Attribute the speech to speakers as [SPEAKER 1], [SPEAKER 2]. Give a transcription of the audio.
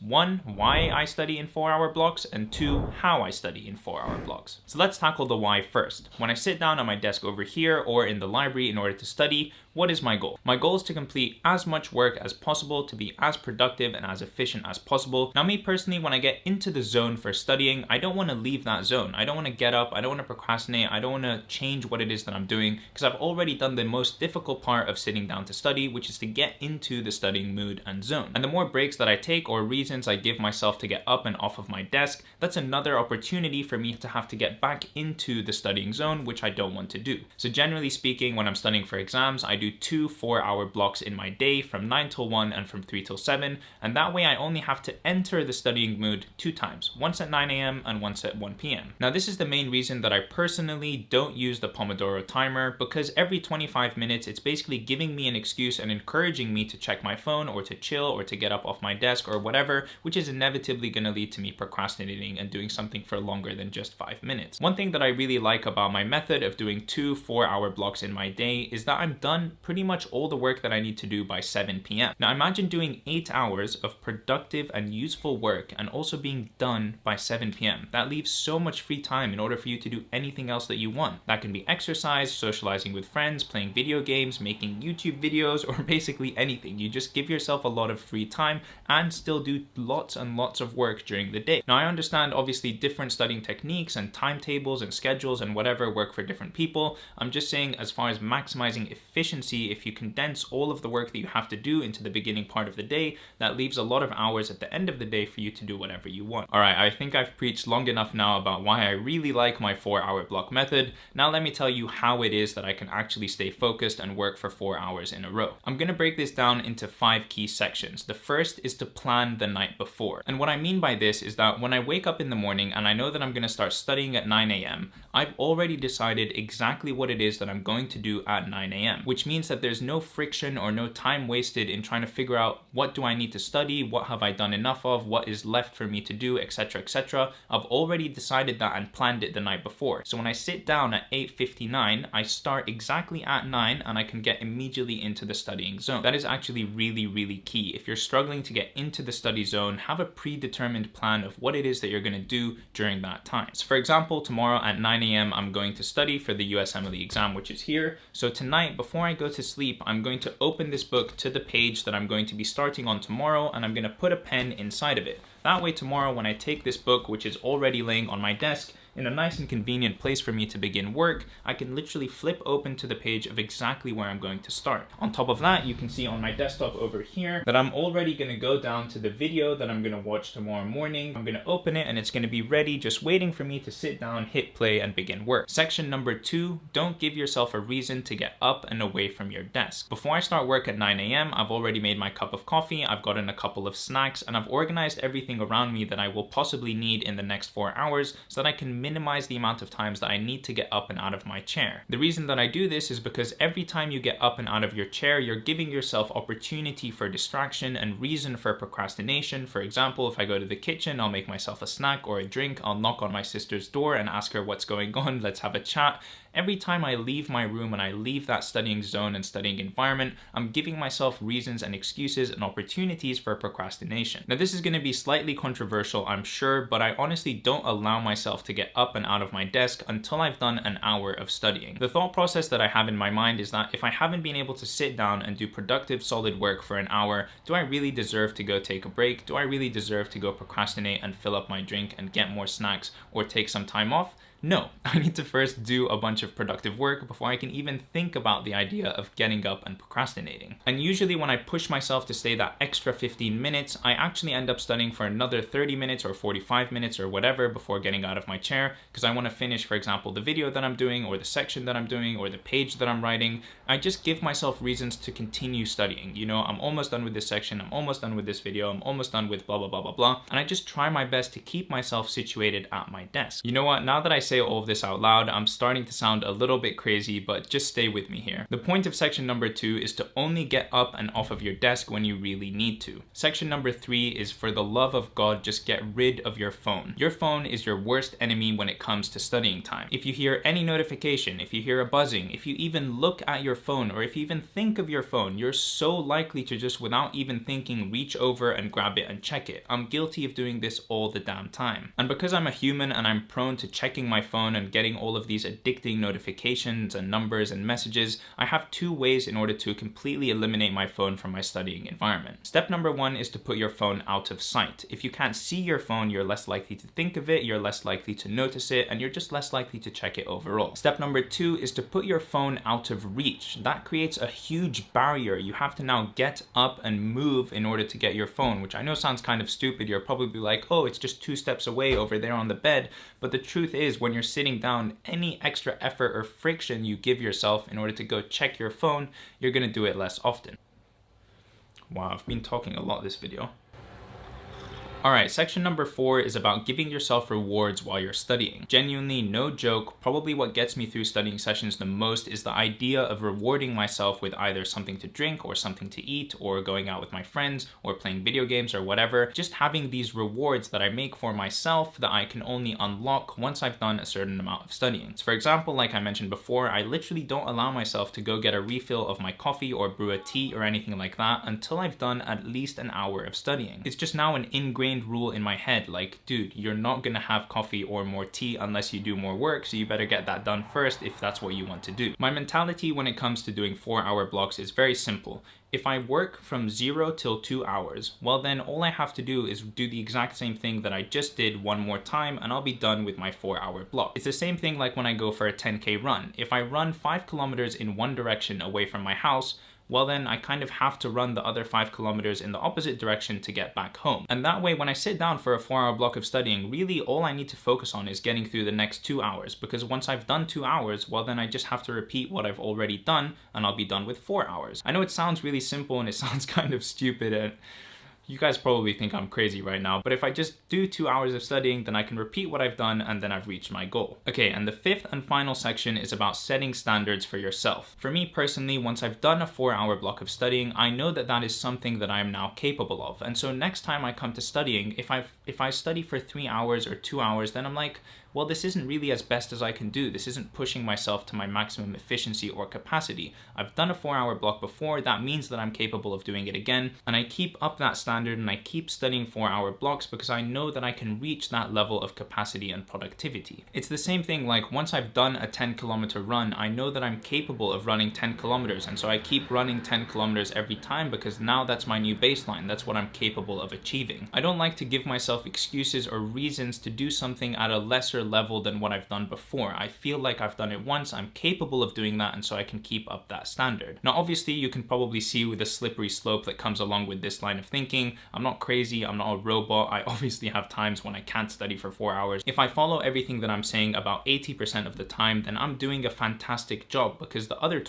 [SPEAKER 1] One, why I study in 4-hour blocks, and two, how I study in 4-hour blocks. So let's tackle the why first. When I sit down at my desk over here or in the library in order to study, what is my goal? My goal is to complete as much work as possible, to be as productive and as efficient as possible. Now, me personally, when I get into the zone for studying, I don't want to leave that zone. I don't want to get up, I don't want to procrastinate, I don't want to change what it is that I'm doing, because I've already done the most difficult part of sitting down to study, which is to get into the studying mood and zone. And the more breaks that I take or reasons I give myself to get up and off of my desk, that's another opportunity for me to have to get back into the studying zone, which I don't want to do. So generally speaking, when I'm studying for exams, I do 2 4-hour blocks in my day from 9 till 1 and from 3 till 7, and that way I only have to enter the studying mood 2 times, once at 9 a.m. and once at 1 p.m. Now, this is the main reason that I personally don't use the Pomodoro timer, because every 25 minutes it's basically giving me an excuse and encouraging me to check my phone or to chill or to get up off my desk or whatever, which is inevitably going to lead to me procrastinating and doing something for longer than just 5 minutes. One thing that I really like about my method of doing 2 4-hour blocks in my day is that I'm done pretty much all the work that I need to do by 7 p.m. Now, imagine doing 8 hours of productive and useful work and also being done by 7 p.m. That leaves so much free time in order for you to do anything else that you want. That can be exercise, socializing with friends, playing video games, making YouTube videos, or basically anything. You just give yourself a lot of free time and still do lots and lots of work during the day. Now, I understand obviously different studying techniques and timetables and schedules and whatever work for different people. I'm just saying, as far as maximizing efficiency, if you condense all of the work that you have to do into the beginning part of the day, that leaves a lot of hours at the end of the day for you to do whatever you want. All right, I think I've preached long enough now about why I really like my 4-hour block method. Now let me tell you how it is that I can actually stay focused and work for 4 hours in a row. I'm gonna break this down into 5 key sections. The first is to plan the night before. And what I mean by this is that when I wake up in the morning and I know that I'm gonna start studying at 9 a.m., I've already decided exactly what it is that I'm going to do at 9 a.m., which means that there's no friction or no time wasted in trying to figure out what do I need to study, what have I done enough of, what is left for me to do, etc, etc. I've already decided that and planned it the night before. So when I sit down at 8:59, I start exactly at 9 and I can get immediately into the studying zone. That is actually really, really key. If you're struggling to get into the study zone, have a predetermined plan of what it is that you're going to do during that time. So for example, tomorrow at 9 a.m. I'm going to study for the USMLE exam, which is here. So tonight, before I go to sleep, I'm going to open this book to the page that I'm going to be starting on tomorrow, and I'm going to put a pen inside of it. That way tomorrow when I take this book, which is already laying on my desk, in a nice and convenient place for me to begin work, I can literally flip open to the page of exactly where I'm going to start. On top of that, you can see on my desktop over here that I'm already going to go down to the video that I'm going to watch tomorrow morning. I'm going to open it and it's going to be ready, just waiting for me to sit down, hit play, and begin work. Section number 2, don't give yourself a reason to get up and away from your desk. Before I start work at 9 a.m., I've already made my cup of coffee, I've gotten a couple of snacks, and I've organized everything around me that I will possibly need in the next 4 hours so that I can minimize the amount of times that I need to get up and out of my chair. The reason that I do this is because every time you get up and out of your chair, you're giving yourself opportunity for distraction and reason for procrastination. For example, if I go to the kitchen, I'll make myself a snack or a drink, I'll knock on my sister's door and ask her what's going on, let's have a chat. Every time I leave my room and I leave that studying zone and studying environment, I'm giving myself reasons and excuses and opportunities for procrastination. Now, this is going to be slightly controversial, I'm sure, but I honestly don't allow myself to get up and out of my desk until I've done an hour of studying. The thought process that I have in my mind is that if I haven't been able to sit down and do productive, solid work for an hour, do I really deserve to go take a break? Do I really deserve to go procrastinate and fill up my drink and get more snacks or take some time off? No, I need to first do a bunch of productive work before I can even think about the idea of getting up and procrastinating. And usually when I push myself to stay that extra 15 minutes, I actually end up studying for another 30 minutes or 45 minutes or whatever before getting out of my chair, because I want to finish, for example, the video that I'm doing or the section that I'm doing or the page that I'm writing. I just give myself reasons to continue studying. You know, I'm almost done with this section, I'm almost done with this video, I'm almost done with blah, blah, blah, blah, blah. And I just try my best to keep myself situated at my desk. You know what, now that I say say all of this out loud, I'm starting to sound a little bit crazy, but just stay with me here. The point of section number 2 is to only get up and off of your desk when you really need to. Section number 3 is, for the love of God, just get rid of your phone. Your phone is your worst enemy when it comes to studying time. If you hear any notification, if you hear a buzzing, if you even look at your phone, or if you even think of your phone, you're so likely to just, without even thinking, reach over and grab it and check it. I'm guilty of doing this all the damn time. And because I'm a human and I'm prone to checking my phone and getting all of these addicting notifications and numbers and messages, I have 2 ways in order to completely eliminate my phone from my studying environment. Step number 1 is to put your phone out of sight. If you can't see your phone, you're less likely to think of it, you're less likely to notice it, and you're just less likely to check it overall. Step number 2 is to put your phone out of reach. That creates a huge barrier. You have to now get up and move in order to get your phone, which I know sounds kind of stupid. You're probably like, oh, it's just 2 steps away over there on the bed. But the truth is, when you're sitting down, any extra effort or friction you give yourself in order to go check your phone, you're gonna do it less often. Wow, I've been talking a lot this video. Alright, section number 4 is about giving yourself rewards while you're studying. Genuinely, no joke, probably what gets me through studying sessions the most is the idea of rewarding myself with either something to drink or something to eat, or going out with my friends, or playing video games or whatever. Just having these rewards that I make for myself that I can only unlock once I've done a certain amount of studying. So for example, like I mentioned before, I literally don't allow myself to go get a refill of my coffee or brew a tea or anything like that until I've done at least an hour of studying. It's just now an ingrained rule in my head, like, dude, you're not gonna have coffee or more tea unless you do more work, so you better get that done first if that's what you want to do. My mentality when it comes to doing 4-hour blocks is very simple. If I work from 0 till 2 hours, well then all I have to do is do the exact same thing that I just did one more time and I'll be done with my 4-hour block. It's the same thing like when I go for a 10K run. If I run 5 kilometers in one direction away from my house, well then I kind of have to run the other 5 kilometers in the opposite direction to get back home. And that way, when I sit down for a 4-hour block of studying, really all I need to focus on is getting through the next 2 hours, because once I've done 2 hours, well then I just have to repeat what I've already done and I'll be done with 4 hours. I know it sounds really simple and it sounds kind of stupid, and you guys probably think I'm crazy right now, but if I just do 2 hours of studying, then I can repeat what I've done and then I've reached my goal. Okay, and the 5th and final section is about setting standards for yourself. For me personally, once I've done a 4-hour block of studying, I know that that is something that I am now capable of. And so next time I come to studying, if I study for 3 hours or 2 hours, then I'm like, well, this isn't really as best as I can do. This isn't pushing myself to my maximum efficiency or capacity. I've done a 4-hour block before. That means that I'm capable of doing it again. And I keep up that standard and I keep studying 4-hour blocks because I know that I can reach that level of capacity and productivity. It's the same thing like once I've done a 10-kilometer run, I know that I'm capable of running 10 kilometers. And so I keep running 10 kilometers every time because now that's my new baseline. That's what I'm capable of achieving. I don't like to give myself excuses or reasons to do something at a lesser level than what I've done before. I feel like I've done it once, I'm capable of doing that, and so I can keep up that standard. Now obviously you can probably see with the slippery slope that comes along with this line of thinking, I'm not crazy, I'm not a robot, I obviously have times when I can't study for 4 hours. If I follow everything that I'm saying about 80% of the time, then I'm doing a fantastic job, because the other